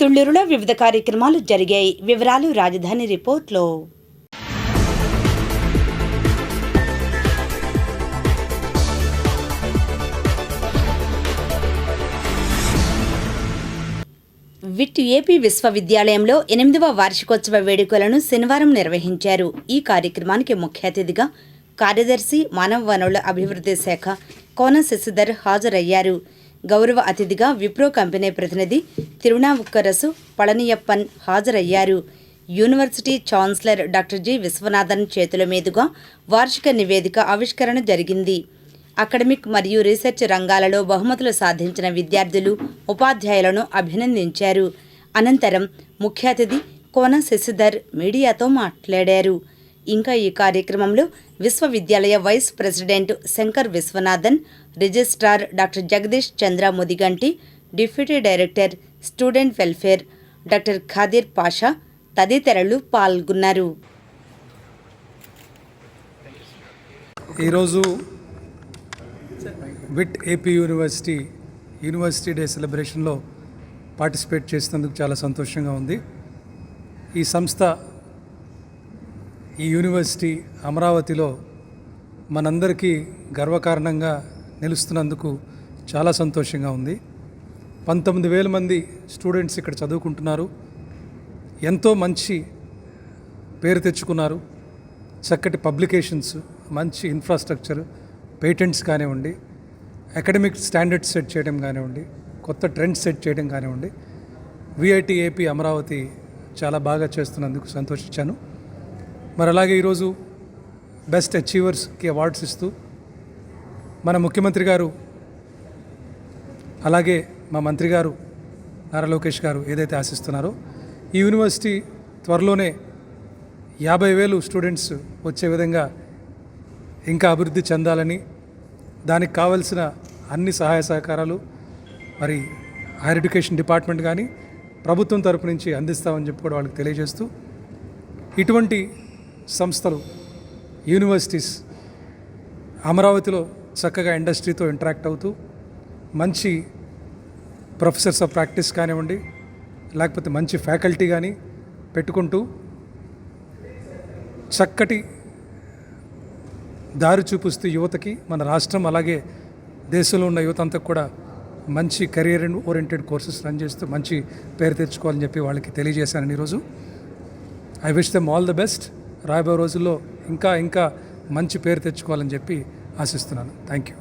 తుళ్లూరులో వివిధ కార్యక్రమాలు జరిగాయి. వివరాలు రాజధాని రిపోర్ట్లో. విట్ ఏపీ విశ్వవిద్యాలయంలో 8వ వార్షికోత్సవ వేడుకలను శనివారం నిర్వహించారు. ఈ కార్యక్రమానికి ముఖ్య అతిథిగా కార్యదర్శి మానవ వనరుల అభివృద్ధి శాఖ కోన శశిధర్ హాజరయ్యారు. గౌరవ అతిథిగా విప్రో కంపెనీ ప్రతినిధి తిరునావుక్కరసు పళనియప్పన్ హాజరయ్యారు. University chancellor doctor G Viswanathan చేతుల మీదుగా వార్షిక నివేదిక ఆవిష్కరణ జరిగింది. అకాడమిక్ మరియు రీసెర్చ్ రంగాలలో బహుమతులు సాధించిన విద్యార్థులు, ఉపాధ్యాయులను అభినందించారు. అనంతరం ముఖ్య అతిథి కోన శశిధర్ మీడియాతో మాట్లాడారు. ఇంకా ఈ కార్యక్రమంలో విశ్వవిద్యాలయ vice president Shankar Viswanathan, registrar doctor Jagadish Chandra Mudiganti, deputy director student welfare doctor Khadir Pasha తదితరులు పాల్గొన్నారు. ఈరోజు విట్ ఏపీ యూనివర్సిటీ డే సెలబ్రేషన్లో పార్టిసిపేట్ చేసినందుకు చాలా సంతోషంగా ఉంది. ఈ సంస్థ, ఈ యూనివర్సిటీ అమరావతిలో మనందరికీ గర్వకారణంగా నిలుస్తున్నందుకు చాలా సంతోషంగా ఉంది. 19,000 మంది స్టూడెంట్స్ ఇక్కడ చదువుకుంటున్నారు. ఎంతో మంచి పేరు తెచ్చుకున్నారు. చక్కటి పబ్లికేషన్స్, మంచి ఇన్ఫ్రాస్ట్రక్చర్, పేటెంట్స్ కానివ్వండి, అకాడమిక్ స్టాండర్డ్స్ సెట్ చేయడం కానివ్వండి, కొత్త ట్రెండ్స్ సెట్ చేయడం కానివ్వండి, విఐటి ఏపీ అమరావతి చాలా బాగా చేస్తున్నందుకు సంతోషించాను. మరి అలాగే ఈరోజు బెస్ట్ అచీవర్స్కి అవార్డ్స్ ఇస్తూ మన ముఖ్యమంత్రి గారు, అలాగే మా మంత్రి గారు నారా లోకేష్ గారు ఏదైతే ఆశిస్తున్నారో, ఈ యూనివర్సిటీ త్వరలోనే 50,000 స్టూడెంట్స్ వచ్చే విధంగా ఇంకా అభివృద్ధి చెందాలని, దానికి కావలసిన అన్ని సహాయ సహకారాలు మరి హైయర్ ఎడ్యుకేషన్ డిపార్ట్మెంట్ కానీ ప్రభుత్వం తరపు నుంచి అందిస్తామని చెప్పి కూడా వాళ్ళకి తెలియజేస్తూ, ఇటువంటి సంస్థలు, యూనివర్సిటీస్ అమరావతిలో చక్కగా ఇండస్ట్రీతో ఇంటరాక్ట్ అవుతూ మంచి ప్రొఫెసర్స్ ఆఫ్ ప్రాక్టీస్ కానివ్వండి, లేకపోతే మంచి ఫ్యాకల్టీ కానీ పెట్టుకుంటూ చక్కటి దారి చూపిస్తూ యువతకి, మన రాష్ట్రం అలాగే దేశంలో ఉన్న యువత అంతా కూడా మంచి కెరియర్ ఓరియంటెడ్ కోర్సెస్ రన్ చేస్తూ మంచి పేరు తెచ్చుకోవాలని చెప్పి వాళ్ళకి తెలియజేశాను ఈరోజు. I wish them all the best. రాబోయే రోజుల్లో ఇంకా మంచి పేరు తెచ్చుకోవాలని చెప్పి ఆశిస్తున్నాను. Thank you.